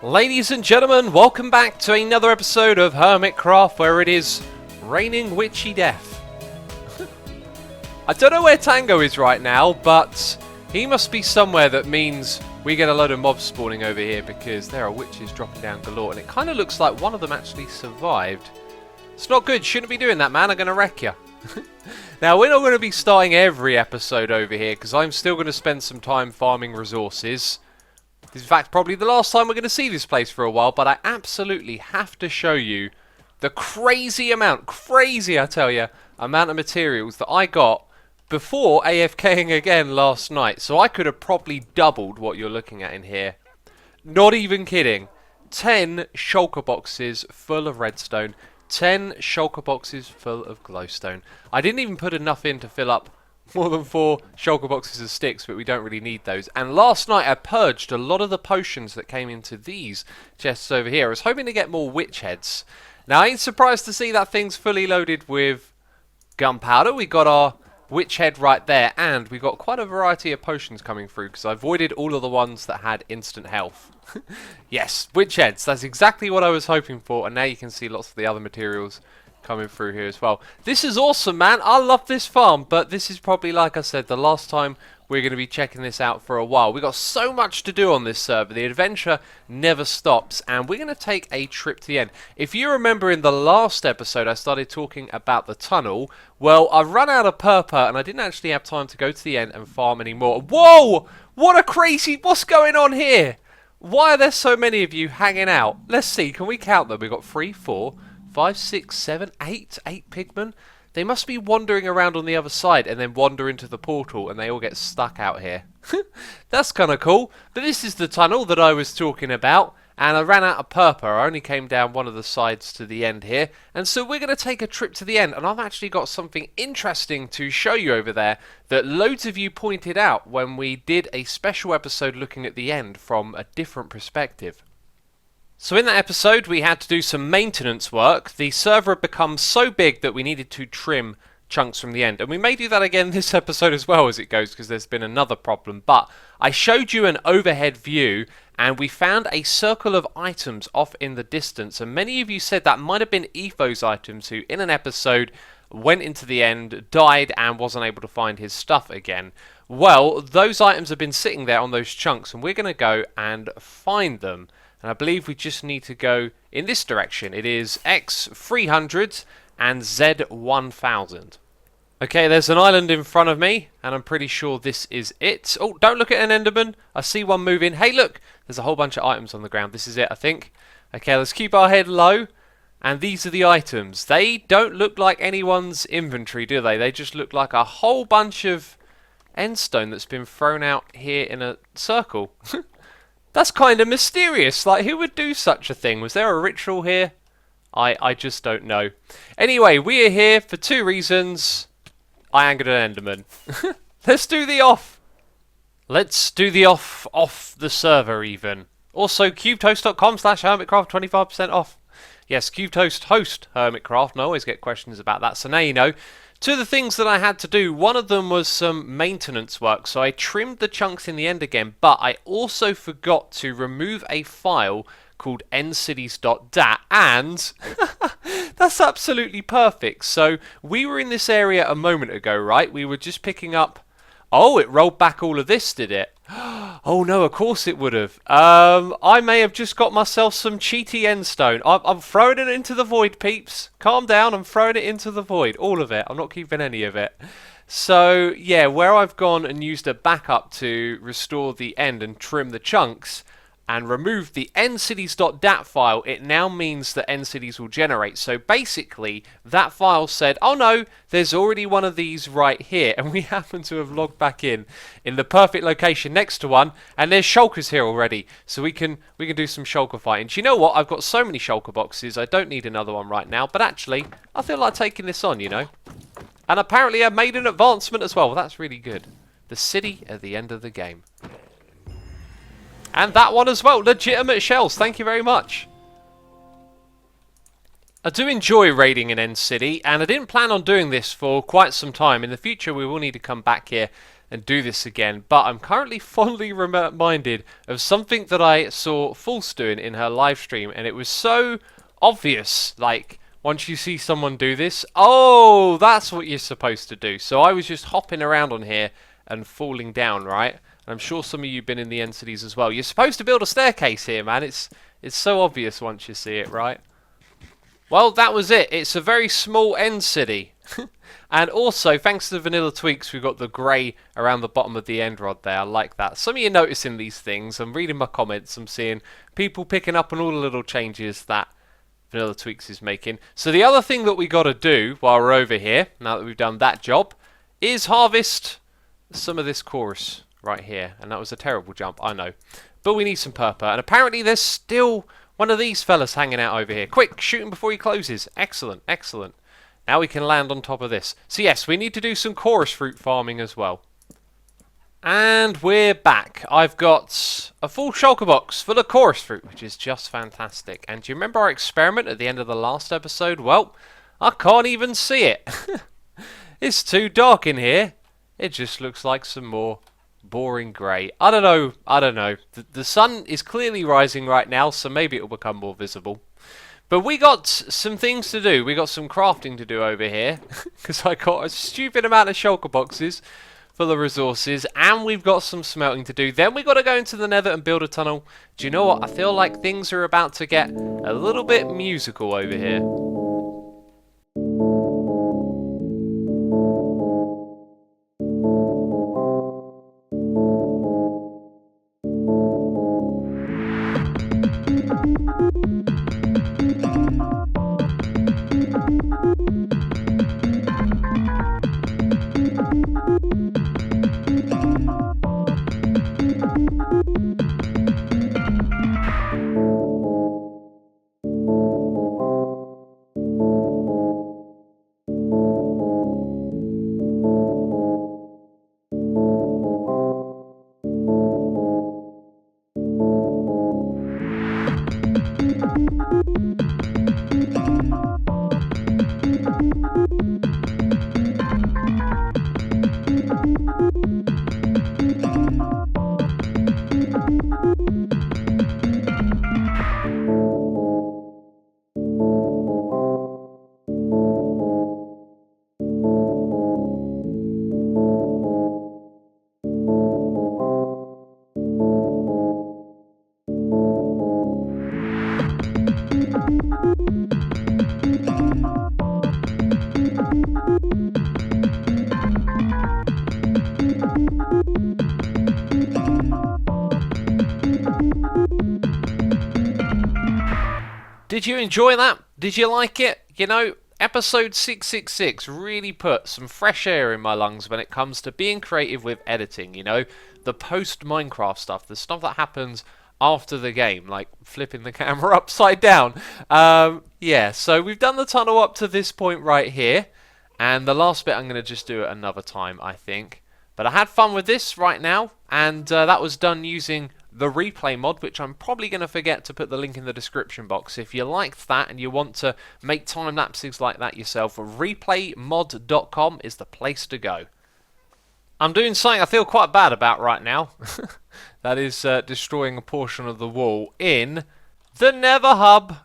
Ladies and gentlemen, welcome back to another episode of Hermitcraft where it is raining witchy death. I don't know where Tango is right now, but he must be somewhere that means we get a load of mobs spawning over here because there are witches dropping down galore, and it kind of looks like one of them actually survived. It's not good, shouldn't be doing that, man, I'm going to wreck you. Now, we're not going to be starting every episode over here because I'm still going to spend some time farming resources. This is in fact probably the last time we're going to see this place for a while, but I absolutely have to show you the crazy I tell you, amount of materials that I got before AFKing again last night. So I could have probably doubled what you're looking at in here. Not even kidding. 10 shulker boxes full of redstone, 10 shulker boxes full of glowstone. I didn't even put enough in to fill up more than 4 shulker boxes of sticks, but we don't really need those. And last night I purged a lot of the potions that came into these chests over here. I was hoping to get more witch heads. Now I ain't surprised to see that thing's fully loaded with gunpowder. We got our witch head right there, and we got quite a variety of potions coming through because I avoided all of the ones that had instant health. Yes, witch heads, that's exactly what I was hoping for, and now you can see lots of the other materials coming through here as well. This is awesome, man. I love this farm, but this is probably, like I said, the last time we're going to be checking this out for a while. We've got so much to do on this server. The adventure never stops, and we're going to take a trip to the end. If you remember in the last episode, I started talking about the tunnel. Well, I've run out of purple, and I didn't actually have time to go to the end and farm anymore. Whoa! What a crazy... What's going on here? Why are there so many of you hanging out? Let's see. Can we count them? We've got 3, 4... 5, 6, 7, 8 pigmen. They must be wandering around on the other side and then wander into the portal and they all get stuck out here. That's kind of cool. But this is the tunnel that I was talking about, and I ran out of purple. I only came down one of the sides to the end here, and so we're going to take a trip to the end, and I've actually got something interesting to show you over there that loads of you pointed out when we did a special episode looking at the end from a different perspective. So in that episode we had to do some maintenance work. The server had become so big that we needed to trim chunks from the end. And we may do that again this episode as well as it goes because there's been another problem. But I showed you an overhead view and we found a circle of items off in the distance. And many of you said that might have been Etho's items who in an episode went into the end, died and wasn't able to find his stuff again. Well, those items have been sitting there on those chunks and we're going to go and find them. And I believe we just need to go in this direction. It is X300 and Z1000. Okay, there's an island in front of me, and I'm pretty sure this is it. Oh, don't look at an enderman. I see one moving. Hey, look, there's a whole bunch of items on the ground. This is it, I think. Okay, let's keep our head low. And these are the items. They don't look like anyone's inventory, do they? They just look like a whole bunch of endstone that's been thrown out here in a circle. That's kind of mysterious. Like, who would do such a thing? Was there a ritual here? I just don't know. Anyway, we are here for 2 reasons. I angered an enderman. Let's do the off. Let's do the off the server even. Also, CubedHost.com/Hermitcraft, 25% off. Yes, CubedHost host Hermitcraft, and I always get questions about that, so now you know. 2 of the things that I had to do, one of them was some maintenance work, so I trimmed the chunks in the end again, but I also forgot to remove a file called ncities.dat, and that's absolutely perfect. So we were in this area a moment ago, right? We were just picking up... Oh, it rolled back all of this, did it? Oh no, of course it would have. I may have just got myself some cheaty endstone. I'm throwing it into the void, peeps. Calm down, I'm throwing it into the void. All of it. I'm not keeping any of it. So, yeah, where I've gone and used a backup to restore the end and trim the chunks and remove the ncities.dat file, it now means that ncities will generate. So basically, that file said, oh no, there's already one of these right here, and we happen to have logged back in the perfect location next to one, and there's shulkers here already, so we can do some shulker fighting. Do you know what? I've got so many shulker boxes, I don't need another one right now, but actually, I feel like taking this on, you know? And apparently I made an advancement as well that's really good. The city at the end of the game. And that one as well, legitimate shells, thank you very much. I do enjoy raiding an end city, and I didn't plan on doing this for quite some time. In the future we will need to come back here and do this again, but I'm currently fondly reminded of something that I saw False doing in her live stream, and it was so obvious, like, once you see someone do this, oh, that's what you're supposed to do. So I was just hopping around on here and falling down, right? And I'm sure some of you have been in the end cities as well. You're supposed to build a staircase here, man. It's so obvious once you see it, right? Well, that was it. It's a very small end city. And also, thanks to the vanilla tweaks, we've got the grey around the bottom of the end rod there. I like that. Some of you are noticing these things. I'm reading my comments. I'm seeing people picking up on all the little changes that vanilla tweaks is making. So the other thing that we got to do while we're over here, now that we've done that job, is harvest some of this chorus right here. And that was a terrible jump, I know. But we need some purple. And apparently there's still one of these fellas hanging out over here. Quick, shoot him before he closes. Excellent, excellent. Now we can land on top of this. So yes, we need to do some chorus fruit farming as well. And we're back. I've got a full shulker box full of chorus fruit, which is just fantastic. And do you remember our experiment at the end of the last episode? Well, I can't even see it. It's too dark in here. It just looks like some more boring grey. I don't know. The sun is clearly rising right now, so maybe it will become more visible. But we got some things to do. We got some crafting to do over here, because I got a stupid amount of shulker boxes full of resources, and we've got some smelting to do. Then we got to go into the Nether and build a tunnel. Do you know what? I feel like things are about to get a little bit musical over here. Did you enjoy that? Did you like it? You know, episode 666 really put some fresh air in my lungs when it comes to being creative with editing, you know? The post-Minecraft stuff, the stuff that happens after the game, like flipping the camera upside down. Yeah, so we've done the tunnel up to this point right here, and the last bit I'm going to just do it another time, I think. But I had fun with this right now, and that was done using the replay mod, which I'm probably going to forget to put the link in the description box. If you liked that and you want to make time lapses like that yourself, replaymod.com is the place to go. I'm doing something I feel quite bad about right now. That is destroying a portion of the wall in the Nether Hub.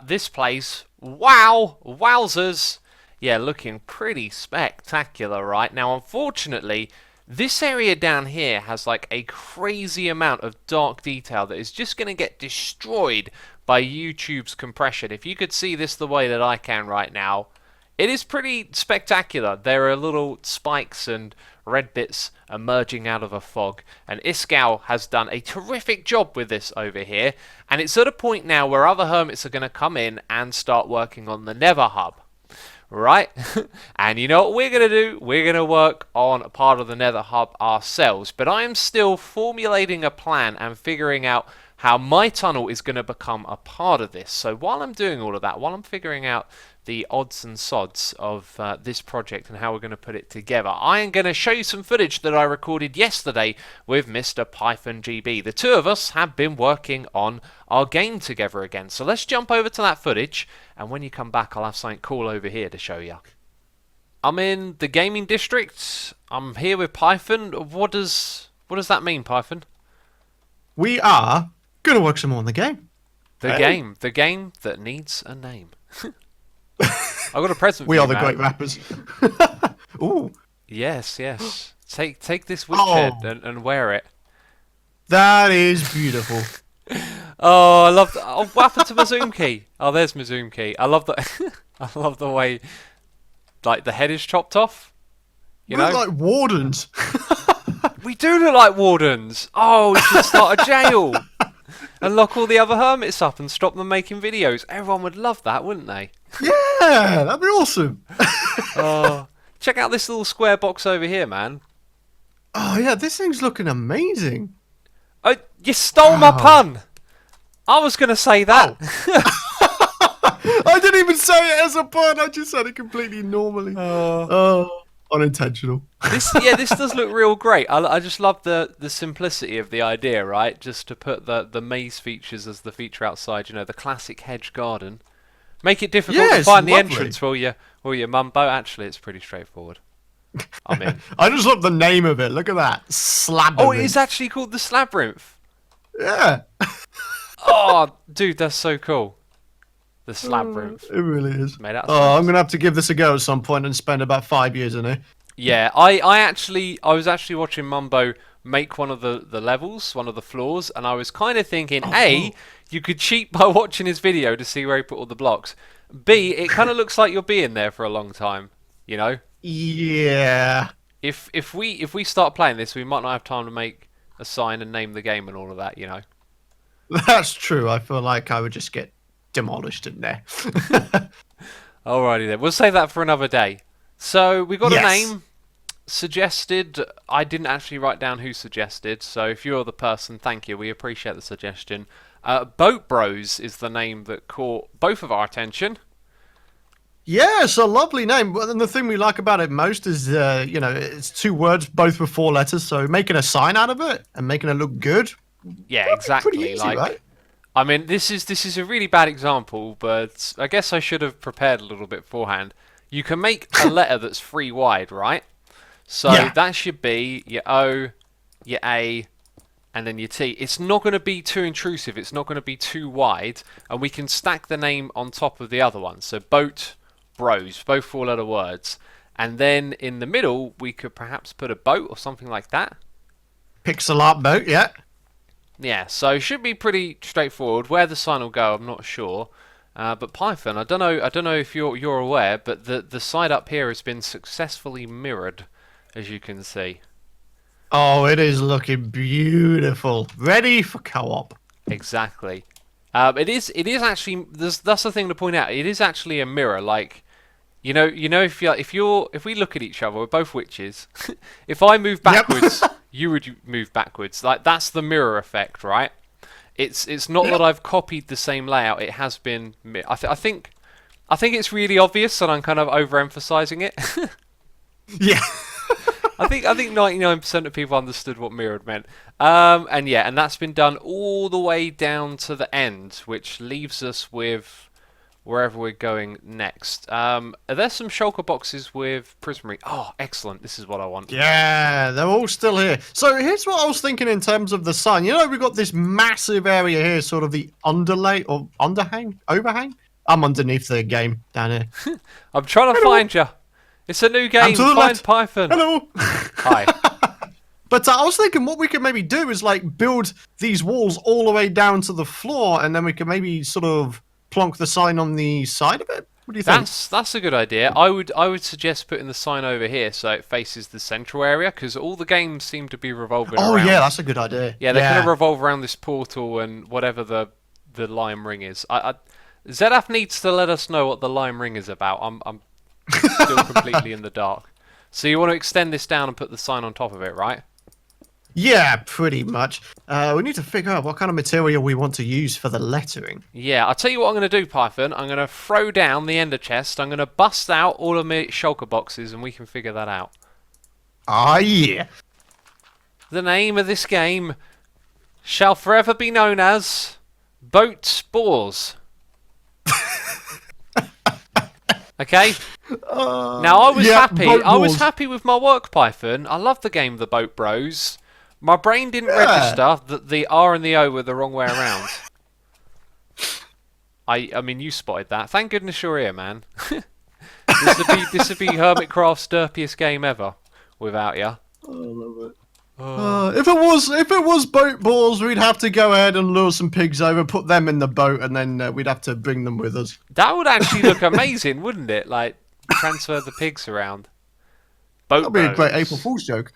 This place, wow, wowzers. Yeah, looking pretty spectacular right now. Unfortunately, this area down here has like a crazy amount of dark detail that is just going to get destroyed by YouTube's compression. If you could see this the way that I can right now, it is pretty spectacular. There are little spikes and red bits emerging out of a fog, and Iskall has done a terrific job with this over here, and it's at a point now where other hermits are going to come in and start working on the Nether Hub. Right? And you know what we're going to do? We're going to work on a part of the Nether Hub ourselves. But I am still formulating a plan and figuring out how my tunnel is going to become a part of this. So while I'm doing all of that, while I'm figuring out the odds and sods of this project and how we're going to put it together, I am going to show you some footage that I recorded yesterday with Mr. PythonGB. The two of us have been working on our game together again. So let's jump over to that footage, and when you come back, I'll have something cool over here to show you. I'm in the gaming district. I'm here with Python. What does that mean, Python? We are gonna work some more on the game. The game that needs a name. I've got a present for We you, are the man. great rappers. Ooh. Yes. Take this witch Oh. head and wear it. That is beautiful. Oh, I love. Oh, what happened to my zoom key? Oh, there's my zoom key. I love the. I love the way, like, the head is chopped off. You We know, look like wardens. we do look like wardens. Oh, we should start a jail and lock all the other hermits up and stop them making videos. Everyone would love that, wouldn't they? Yeah, that'd be awesome. Oh, check out this little square box over here, man. Oh yeah, this thing's looking amazing. Oh, you stole my pun. I was going to say that. I didn't even say it as a pun. I just said it completely normally. Oh, unintentional. This does look real great. I just love the simplicity of the idea, right? Just to put the maze features as the feature outside, you know, the classic hedge garden. Make it difficult to find the entrance for your mum boat. Actually, it's pretty straightforward. I'm in. I just love the name of it. Look at that. Slab. Oh, it is actually called the Slabyrinth. Yeah. Oh, dude, that's so cool. The Slabyrinth. It really is. Made out of I'm stones. gonna have to give this a go at some point and spend about 5 years in it. Yeah, I was actually watching Mumbo make one of the levels, one of the floors, and I was kind of thinking, A, you could cheat by watching his video to see where he put all the blocks. B, it kind of looks like you'll be in there for a long time, you know? Yeah. If we start playing this, we might not have time to make a sign and name the game and all of that, you know? That's true. I feel like I would just get demolished in there. Alrighty then, we'll save that for another day. So we got a Yes. name suggested. I didn't actually write down who suggested, so if you're the person, thank you. We appreciate the suggestion. Boat Bros is the name that caught both of our attention. Yeah, it's a lovely name. But then the thing we like about it most is, it's 2 words, both with 4 letters. So making a sign out of it and making it look good. Yeah, Pretty exactly. easy, Like, right? I mean, this is a really bad example, but I guess I should have prepared a little bit beforehand. You can make a letter that's 3 wide, right? So Yeah. that should be your O, your A, and then your T. It's not going to be too intrusive. It's not going to be too wide, and we can stack the name on top of the other one. So Boat Bros, both 4-letter words. And then in the middle, we could perhaps put a boat or something like that. Pixel art boat, yeah. Yeah, so it should be pretty straightforward. Where the sign will go, I'm not sure. But Python, I don't know if you're aware, but the side up here has been successfully mirrored, as you can see. Oh, it is looking beautiful. Ready for co-op. Exactly. It is actually. That's the thing to point out. It is actually a mirror. Like, you know, if we look at each other, we're both witches. If I move backwards, you would move backwards. Like, that's the mirror effect, right? It's not that I've copied the same layout. It has been. I think it's really obvious, and I'm kind of overemphasizing it. Yeah. I think 99% of people understood what mirrored meant. And that's been done all the way down to the end, which leaves us with wherever we're going next. Are there some shulker boxes with prismarine? Oh, excellent. This is what I want. Yeah, they're all still here. So here's what I was thinking in terms of the sun. You know, we've got this massive area here, sort of the underlay or overhang. I'm underneath the game down here. I'm trying to find you. It's a new game. to the Find left. Python. Hello. Hi. But I was thinking what we could maybe do is like build these walls all the way down to the floor, and then we could maybe sort of plonk the sign on the side of it. What do you think? That's a good idea. I would suggest putting the sign over here so it faces the central area, because all the games seem to be revolving Oh around. yeah, that's a good idea. Yeah, they're going to revolve around this portal and whatever the lime ring is. ZF needs to let us know what the lime ring is about. I'm still completely in the dark. So you want to extend this down and put the sign on top of it, right? Yeah, pretty much. We need to figure out what kind of material we want to use for the lettering. Yeah, I'll tell you what I'm going to do, Python. I'm going to throw down the ender chest. I'm going to bust out all of my shulker boxes and we can figure that out. Ah, yeah. The name of this game shall forever be known as Boat Spores. Okay. Now I was happy. boat I was balls. happy with my work, Python. I love the game, The Boat Bros. My brain didn't register that the R and the O were the wrong way around. I mean, you spotted that. Thank goodness you're here, man. This would be Hermitcraft's derpiest game ever without you. I love it. If it was boat balls, we'd have to go ahead and lure some pigs over, put them in the boat, and then we'd have to bring them with us. That would actually look amazing, wouldn't it? Like, transfer the pigs around. Boat That'd be a great bros. April Fool's joke.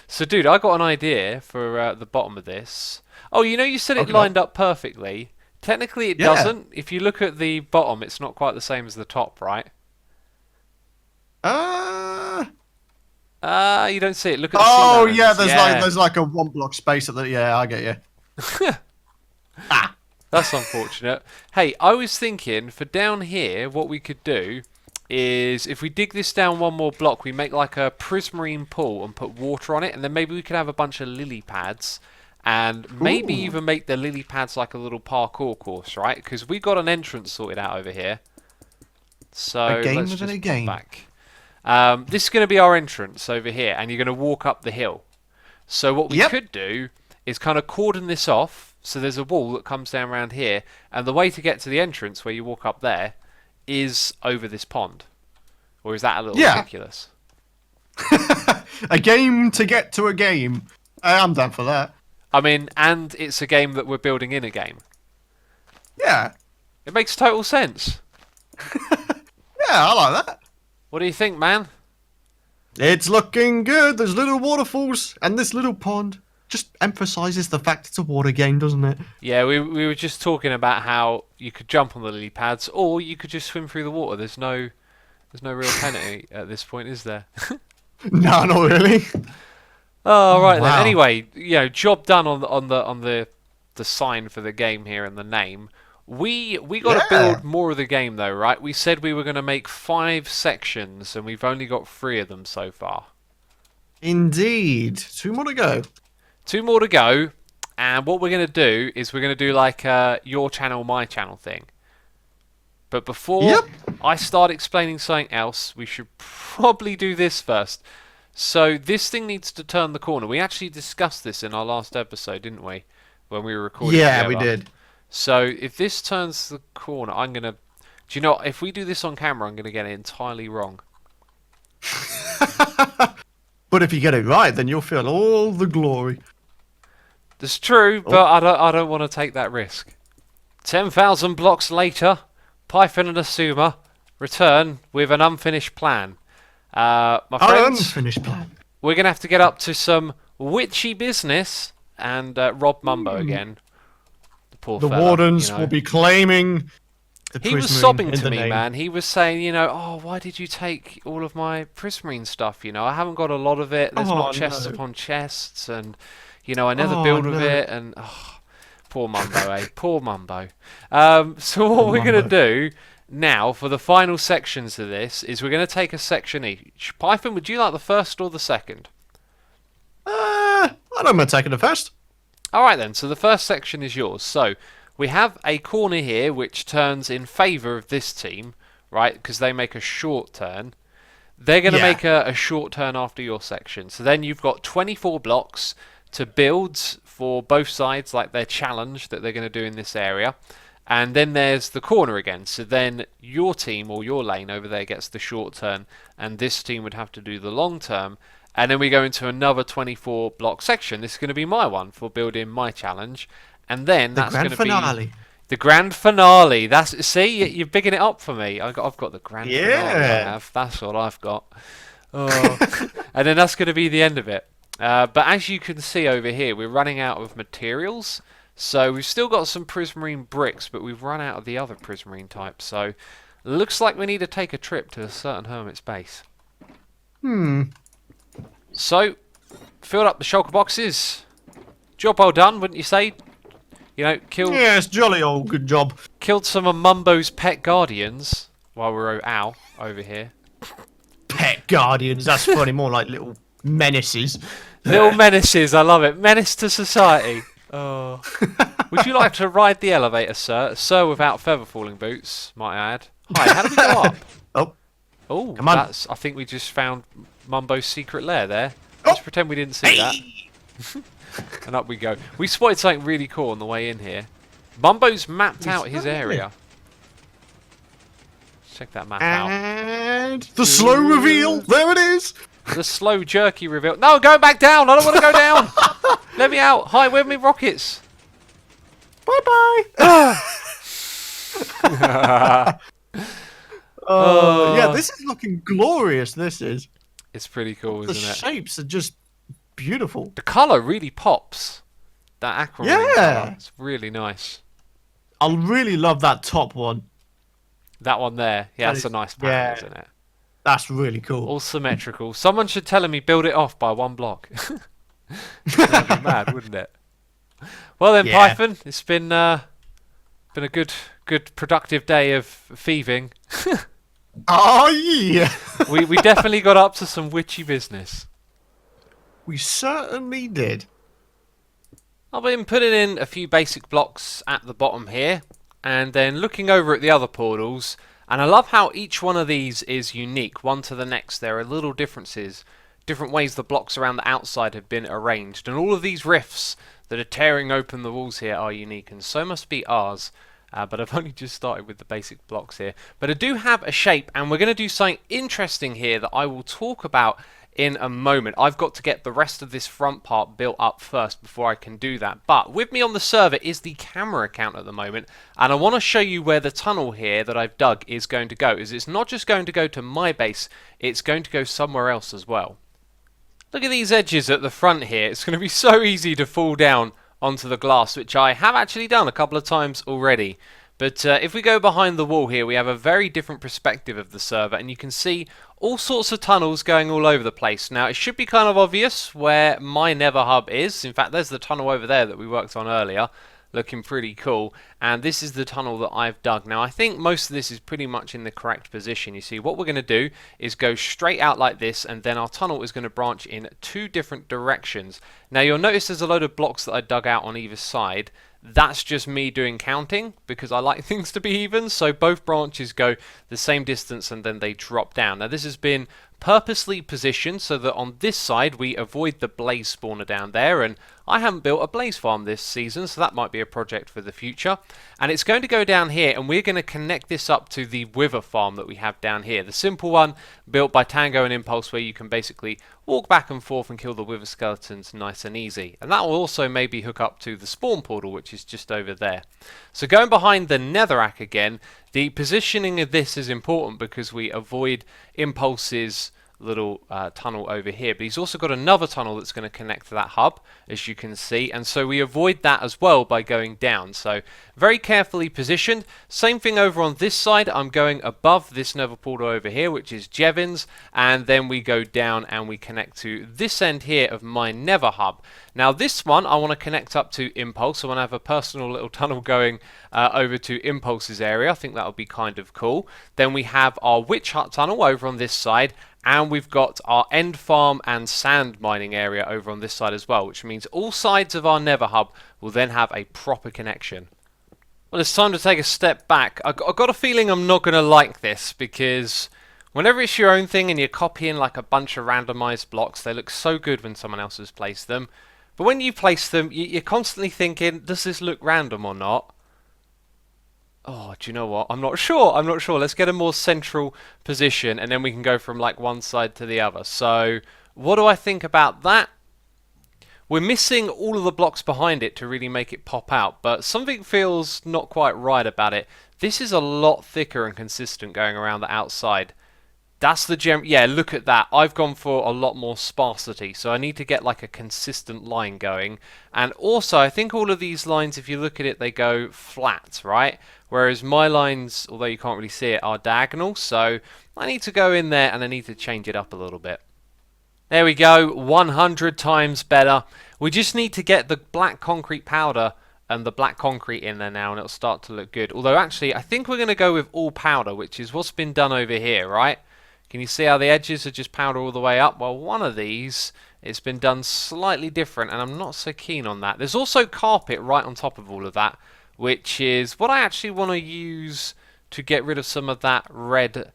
So, dude, I got an idea for the bottom of this. Oh, you know, you said it Okay. lined up perfectly. Technically, it Yeah. doesn't. If you look at the bottom, it's not quite the same as the top, right? You don't see it. Look at the Oh sea yeah, lions. there's like a 1 block space at the. Yeah, I get you. That's unfortunate. Hey, I was thinking for down here, what we could do is if we dig this down 1 more block, we make like a prismarine pool and put water on it, and then maybe we could have a bunch of lily pads, and maybe Ooh. even make the lily pads like a little parkour course, right? Because we got an entrance sorted out over here. So A game let's within just a pop game. back. This is going to be our entrance over here, and you're going to walk up the hill. So what we Yep. could do is kind of cordon this off, so there's a wall that comes down around here, and the way to get to the entrance where you walk up there is over this pond. Or is that a little Yeah. ridiculous? A game to get to a game. I'm down for that. I mean, and it's a game that we're building in a game. Yeah. It makes total sense. Yeah, I like that. What do you think, man? It's looking good. There's little waterfalls, and this little pond just emphasises the fact it's a water game, doesn't it? Yeah, we were just talking about how you could jump on the lily pads, or you could just swim through the water. There's no real penalty at this point, is there? No, not really. Oh, right wow. then. Anyway, you know, job done on the sign for the game here and the name. We got to Yeah. build more of the game though, right? We said we were going to make 5 sections, and we've only got 3 of them so far. Indeed. 2 more to go. 2 more to go, and what we're going to do is we're going to do like a your channel, my channel thing. But before Yep. I start explaining something else, we should probably do this first. So this thing needs to turn the corner. We actually discussed this in our last episode, didn't we? When we were recording Yeah, we together. did. So if this turns the corner, I'm going to... Do you know, if we do this on camera, I'm going to get it entirely wrong. But if you get it right, then you'll feel all the glory. That's true, but I don't want to take that risk. 10,000 blocks later, Python and Asuma return with an unfinished plan. My friends, Unfinished plan. we're going to have to get up to some witchy business and rob Mumbo again. The poor The fella, wardens you know. will be claiming the He was prismarine sobbing in to the me, name. man. He was saying, you know, oh, why did you take all of my prismarine stuff? You know, I haven't got a lot of it. There's Oh, not chests no. upon chests, and you know, I never Oh, build with no. it. And poor Mumbo, eh? Poor Mumbo. So what we're gonna Mumbo. do now for the final sections of this is we're gonna take a section each. Python, would you like the first or the second? I don't mind taking it first. All right then. So the first section is yours. So we have a corner here which turns in favour of this team, right? Because they make a short turn. They're going to Yeah. make a short turn after your section. So then you've got 24 blocks to build for both sides, like their challenge that they're going to do in this area. And then there's the corner again. So then your team or your lane over there gets the short turn, and this team would have to do the long term. And then we go into another 24 block section. This is going to be my one for building my challenge. And then The that's grand going to be finale. the grand finale. That's you're bigging it up for me. I've got the grand finale. I Yeah. have. That's what I've got. Oh. And then that's going to be the end of it. But as you can see over here, we're running out of materials. So we've still got some prismarine bricks, but we've run out of the other prismarine types. So looks like we need to take a trip to a certain hermit's base. So filled up the shulker boxes. Job well done, wouldn't you say? You know, Yes, jolly old good job. killed some of Mumbo's pet guardians while we were out over here. Pet guardians, that's funny, more like little menaces. Little menaces, I love it. Menace to society. Oh. Would you like to ride the elevator, sir? Sir without feather falling boots, might I add. Hi, how do we go up? Oh, Oh, come on. that's. I think we just found Mumbo's secret lair there. Oh. Let's pretend we didn't see that. And up we go. We spotted something really cool on the way in here. Mumbo's mapped out his area. Check that map out. And the slow reveal. There it is. The slow jerky reveal. No, go back down. I don't want to go down. Let me out. Hi, where are my rockets? Bye-bye. Yeah, this is looking glorious. This is. It's pretty cool, The isn't it? shapes are just beautiful. The colour really pops. That aquamarine colour. It's really nice. I really love that top one. That one there. Yeah, that's a nice pattern, isn't it? That's really cool. All symmetrical. Someone should tell me build it off by 1 block. That'd be mad, wouldn't it? Well then, Yeah. Python, it's been a good productive day of thieving. Oh yeah. we definitely got up to some witchy business. We certainly did. I've been putting in a few basic blocks at the bottom here, and then looking over at the other portals, and I love how each one of these is unique, one to the next. There are little differences, different ways the blocks around the outside have been arranged, and all of these rifts that are tearing open the walls here are unique, and so must be ours. But I've only just started with the basic blocks here. But I do have a shape, and we're going to do something interesting here that I will talk about in a moment. I've got to get the rest of this front part built up first before I can do that. But with me on the server is the camera account at the moment, and I want to show you where the tunnel here that I've dug is going to go. It's not just going to go to my base, it's going to go somewhere else as well. Look at these edges at the front here. It's going to be so easy to fall down onto the glass, which I have actually done a couple of times already. But if we go behind the wall here, we have a very different perspective of the server, and you can see all sorts of tunnels going all over the place. Now, it should be kind of obvious where my Nether hub is. In fact, there's the tunnel over there that we worked on earlier, looking pretty cool. And this is the tunnel that I've dug. Now, I think most of this is pretty much in the correct position. You see, what we're going to do is go straight out like this, and then our tunnel is going to branch in 2 different directions. Now, you'll notice there's a load of blocks that I dug out on either side. That's just me doing counting because I like things to be even, so both branches go the same distance and then they drop down. Now, this has been purposely positioned so that on this side we avoid the blaze spawner down there, and I haven't built a blaze farm this season, so that might be a project for the future. And it's going to go down here, and we're going to connect this up to the wither farm that we have down here, the simple one built by Tango and Impulse, where you can basically walk back and forth and kill the wither skeletons nice and easy. And that will also maybe hook up to the spawn portal, which is just over there. So going behind the netherrack again, the positioning of this is important because we avoid Impulse's little tunnel over here, but he's also got another tunnel that's going to connect to that hub, as you can see, and so we avoid that as well by going down. So very carefully positioned. Same thing over on this side. I'm going above this nether portal over here, which is Jevin's, and then we go down and we connect to this end here of my nether hub. Now this one I want to connect up to Impulse, so I want to have a personal little tunnel going over to Impulse's area. I think that would be kind of cool. Then we have our witch hut tunnel over on this side, and we've got our end farm and sand mining area over on this side as well, which means all sides of our nether hub will then have a proper connection. Well, it's time to take a step back. I've got a feeling I'm not going to like this, because whenever it's your own thing and you're copying like a bunch of randomized blocks, they look so good when someone else has placed them. But when you place them, you're constantly thinking, does this look random or not? Oh, do you know what? I'm not sure. Let's get a more central position, and then we can go from like one side to the other. So what do I think about that? We're missing all of the blocks behind it to really make it pop out, but something feels not quite right about it. This is a lot thicker and consistent going around the outside. That's the gem. Yeah, look at that. I've gone for a lot more sparsity, so I need to get like a consistent line going. And also, I think all of these lines, if you look at it, they go flat, right? Whereas my lines, although you can't really see it, are diagonal. So I need to go in there and I need to change it up a little bit. There we go, 100 times better. We just need to get the black concrete powder and the black concrete in there now, and it'll start to look good. Although actually, I think we're going to go with all powder, which is what's been done over here, right? Can you see how the edges are just powder all the way up? Well, one of these, it's been done slightly different, and I'm not so keen on that. There's also carpet right on top of all of that, which is what I actually want to use to get rid of some of that red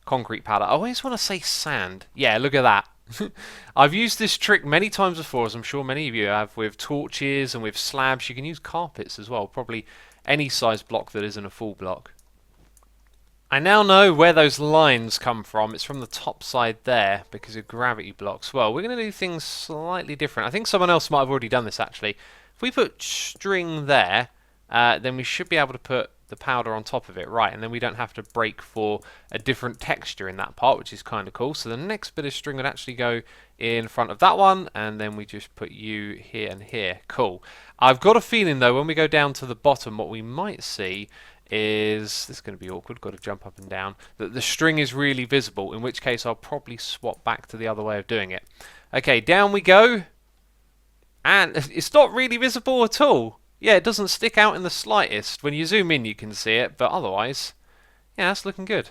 concrete powder. I always want to say sand. Yeah, look at that. I've used this trick many times before, as I'm sure many of you have, with torches and with slabs. You can use carpets as well, probably any size block that isn't a full block. I now know where those lines come from. It's from the top side there because of gravity blocks. Well, we're going to do things slightly different. I think someone else might have already done this actually. If we put string there, then we should be able to put the powder on top of it, right, and then we don't have to break for a different texture in that part, which is kind of cool. So the next bit of string would actually go in front of that one, and then we just put you here and here. Cool. I've got a feeling though when we go down to the bottom, what we might see is, this is going to be awkward, got to jump up and down, that the string is really visible, in which case I'll probably swap back to the other way of doing it. Okay, down we go, and it's not really visible at all. Yeah, it doesn't stick out in the slightest. When you zoom in you can see it, but otherwise, yeah, that's looking good.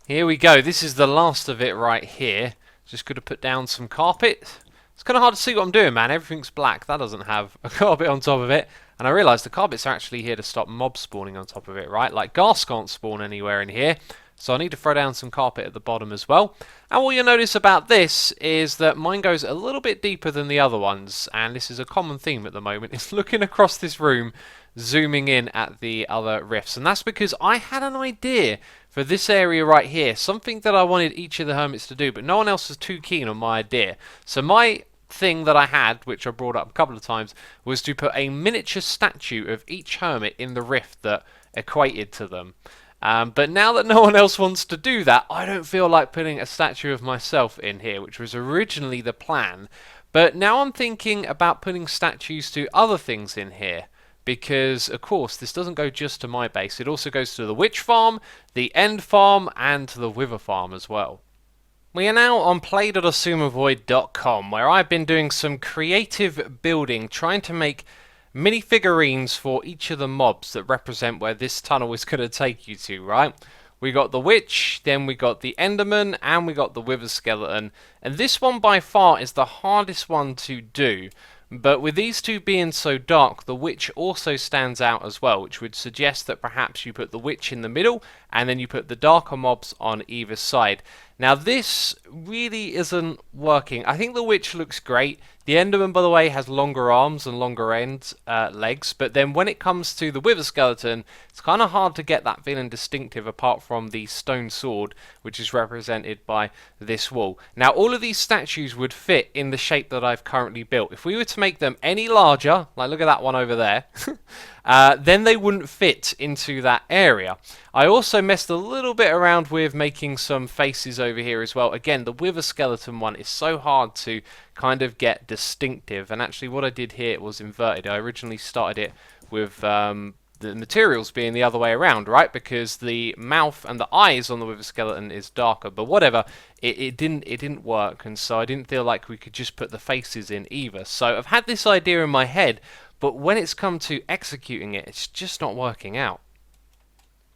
Here we go, this is the last of it right here. Just got to put down some carpet. It's kind of hard to see what I'm doing, man. Everything's black. That doesn't have a carpet on top of it. And I realised the carpets are actually here to stop mobs spawning on top of it, right? Like ghast can't spawn anywhere in here. So I need to throw down some carpet at the bottom as well. And what you'll notice about this is that mine goes a little bit deeper than the other ones. And this is a common theme at the moment. It's looking across this room, zooming in at the other rifts. And that's because I had an idea for this area right here. Something that I wanted each of the hermits to do, but no one else was too keen on my idea. So my thing that I had, which I brought up a couple of times, was to put a miniature statue of each hermit in the rift that equated to them. But now that no one else wants to do that, I don't feel like putting a statue of myself in here, which was originally the plan. But now I'm thinking about putting statues to other things in here. Because, of course, this doesn't go just to my base. It also goes to the witch farm, the end farm, and to the wither farm as well. We are now on play.xisumavoid.com, where I've been doing some creative building, trying to make mini figurines for each of the mobs that represent where this tunnel is going to take you to, right? We got the witch, then we got the enderman, and we got the wither skeleton. And this one by far is the hardest one to do. But with these two being so dark, the witch also stands out as well, which would suggest that perhaps you put the witch in the middle, and then you put the darker mobs on either side. Now this really isn't working. I think the witch looks great. The enderman, by the way, has longer arms and longer legs, but then when it comes to the wither skeleton, it's kind of hard to get that feeling distinctive apart from the stone sword, which is represented by this wall. Now all of these statues would fit in the shape that I've currently built. If we were to make them any larger, like look at that one over there, then they wouldn't fit into that area. I also messed a little bit around with making some faces over here as well. Again, the wither skeleton one is so hard to kind of get distinctive, and actually what I did here was inverted. I originally started it with the materials being the other way around, right? Because the mouth and the eyes on the wither skeleton is darker, but whatever, it didn't work, and so I didn't feel like we could just put the faces in either. So I've had this idea in my head, but when it's come to executing it, it's just not working out.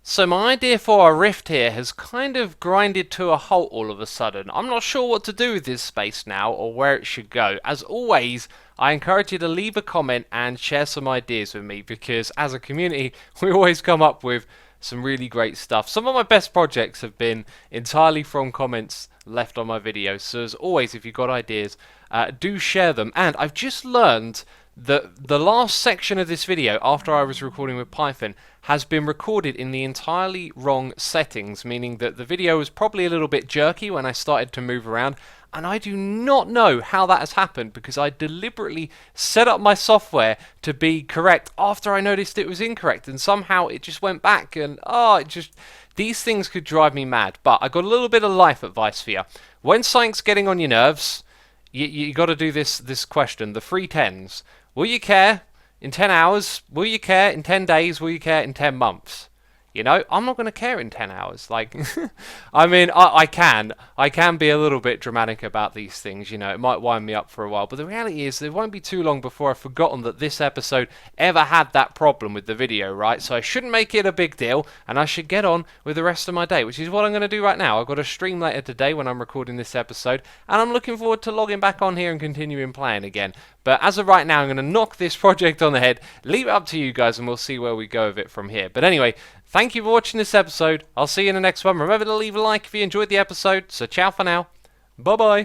So my idea for our rift here has kind of grinded to a halt all of a sudden. I'm not sure what to do with this space now or where it should go. As always, I encourage you to leave a comment and share some ideas with me, because as a community we always come up with some really great stuff. Some of my best projects have been entirely from comments left on my videos. So as always, if you've got ideas, do share them. And I've just learned that the last section of this video, after I was recording with Python, has been recorded in the entirely wrong settings, meaning that the video was probably a little bit jerky when I started to move around, and I do not know how that has happened, because I deliberately set up my software to be correct after I noticed it was incorrect, and somehow it just went back, and these things could drive me mad. But I got a little bit of life advice for you. When something's getting on your nerves, you got to do this question, the 3 10s. Will you care in 10 hours? Will you care in 10 days? Will you care in 10 months? You know, I'm not going to care in 10 hours. Like, I mean, I can be a little bit dramatic about these things, you know, it might wind me up for a while, but the reality is it won't be too long before I've forgotten that this episode ever had that problem with the video, right? So I shouldn't make it a big deal, and I should get on with the rest of my day, which is what I'm going to do right now. I've got a stream later today when I'm recording this episode, and I'm looking forward to logging back on here and continuing playing again. But as of right now, I'm going to knock this project on the head, leave it up to you guys, and we'll see where we go with it from here. But anyway, thank you for watching this episode. I'll see you in the next one. Remember to leave a like if you enjoyed the episode. So ciao for now. Bye-bye.